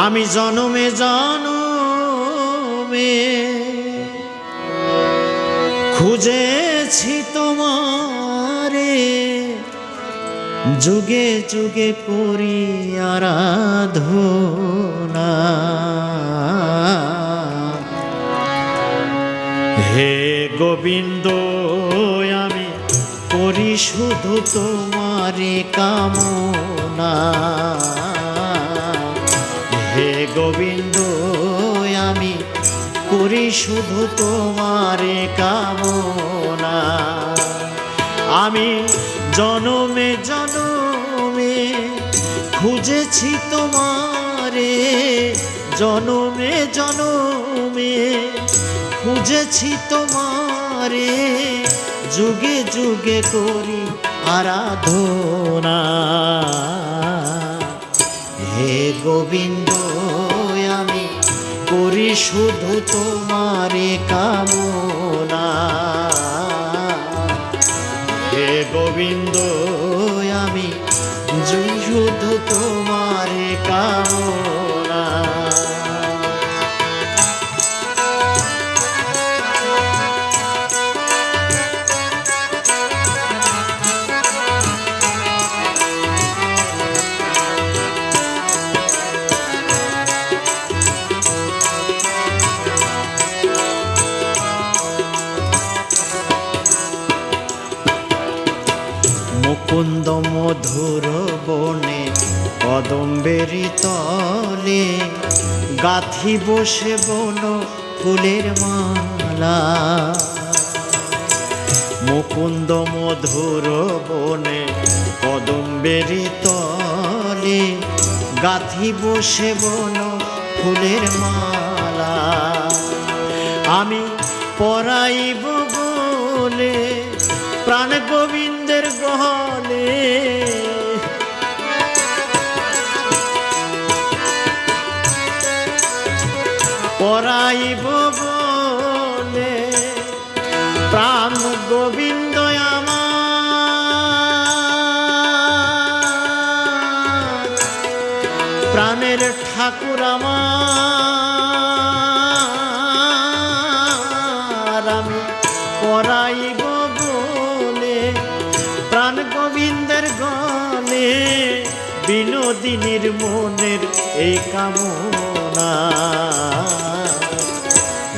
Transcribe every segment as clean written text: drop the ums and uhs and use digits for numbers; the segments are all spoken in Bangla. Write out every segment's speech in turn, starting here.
আমি জনমে জনমে খুঁজেছি তোমারে, যুগে যুগে করি আরাধনা। হে গোবিন্দ আমি করি শুধু তোমারে কামনা। হে গোবিন্দ আমি করি শুধু তোমারে কামনা। আমি জনমে জনমে খুঁজেছি তোমারে, জনমে জনমে খুঁজেছি তোমারে, যুগে যুগে করি আরাধনা। হে গোবিন্দ আমি করি শুধু তোমারে কামনা। হে গোবিন্দ আমি শুধু তোমারে কামনা। মুকুন্দ মধুর বনে কদম্বেরি তলে, গাথি বসে বন ফুলের মালা। মুকুন্দ মধুর বনে কদম্বেরি তলে, গাথি বসে বন ফুলের মালা। আমি পরাইব বলে প্রাণ গোবিন্দের গহলে, পরাইব বলে প্রাণ গোবিন্দ আমার, প্রাণের ঠাকুর আমার। আমি পরাইব প্রাণ গোবিন্দের গলে, বিনোদিনীর মনের এই কামনা।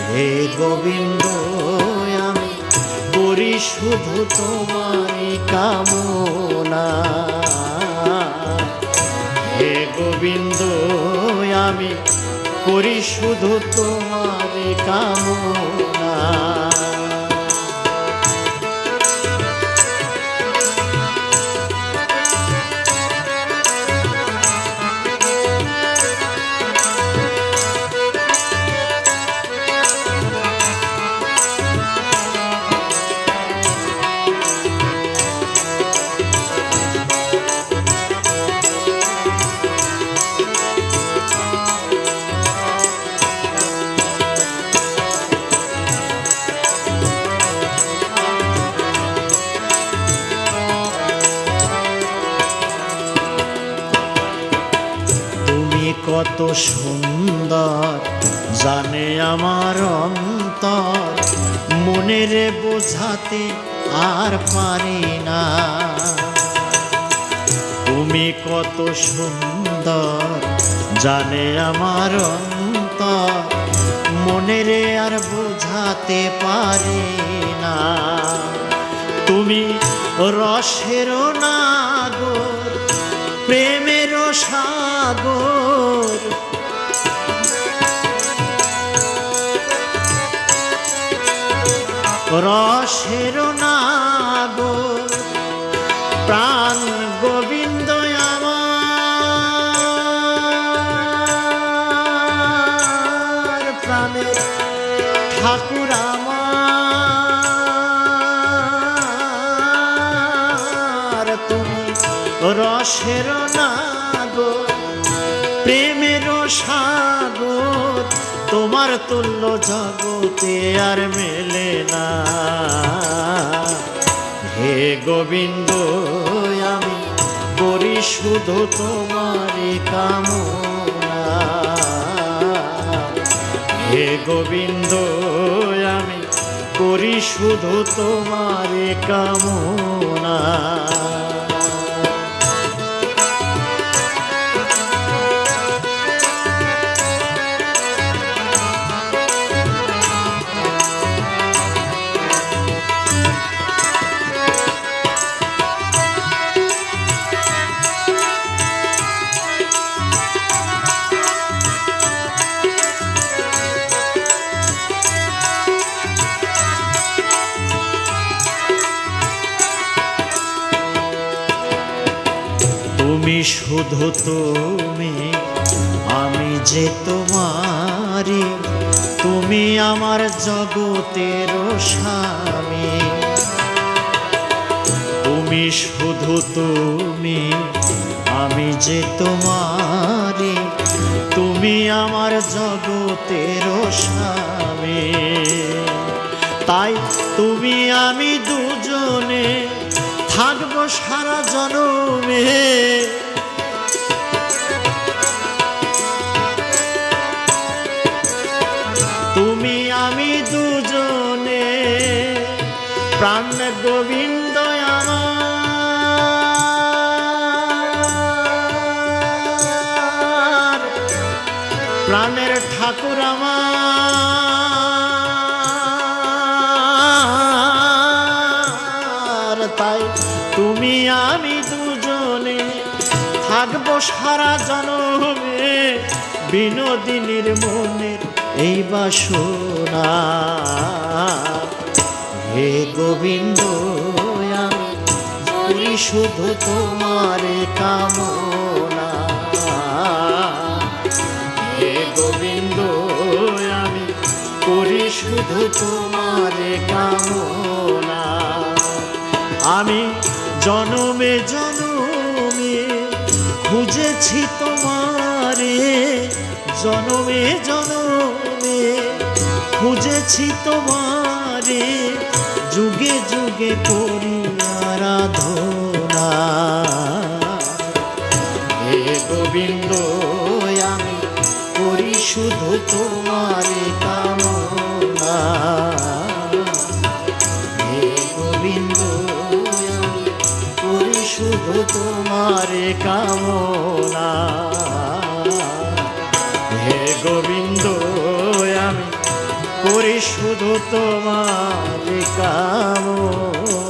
হে গোবিন্দ আমি করি শুধু তোমারই কামনা। হে গোবিন্দ আমি করি শুধু তোমারই কামনা। কত সুন্দর জানে আমার অন্তর, মনের বোঝাতে আর পারি না। তুমি কত সুন্দর জানে আমার অন্তর, মনের আর বোঝাতে পারি না। তুমি রসের নাগর, প্রেমের সাগর, রসের নাগর, প্রাণ গোবিন্দ আমার, প্রাণের ঠাকুর আমার। তুমি রসের নাগর, প্রেমের সাগর, তোমার তুল্য জগতে আর মেলে না। হে গোবিন্দ আমি করি শুধু তোমারই কামনা। হে গোবিন্দ আমি করি শুধু তোমার কামনা। তুমি শুধু তুমি, আমি যে তোমারি, তুমি আমার জগতের স্বামী। তুমি শুধু তুমি, আমি যে তোমারি, তুমি আমার জগতের স্বামী। তাই তুমি আমি দুজনে থাকবো সারা জনমে। তুমি আমি দুজনে প্রাণ গোবিন্দ আমার, প্রাণের ঠাকুর আমার। তাই তুমি আমি দুজনে থাকবো সারা জনমে, বিনোদিনীর মনের এই বাসনা। হে গোবিন্দ আমি করি শুধু তোমার কামনা। হে গোবিন্দ আমি করি শুধু তোমার কামনা। আমি জনমে জনমে খুঁজেছি তোমারে, জনমে জনমে খুঁজেছি তোমারে, যুগে যুগে করি আরাধনা। হে গোবিন্দ আমি করি শুধু তোমার কামনা। হে গোবিন্দ আমি করি শুধু তোমার কামনা। হে গোবিন্দ আমি করি শুধু তোমার কামনা।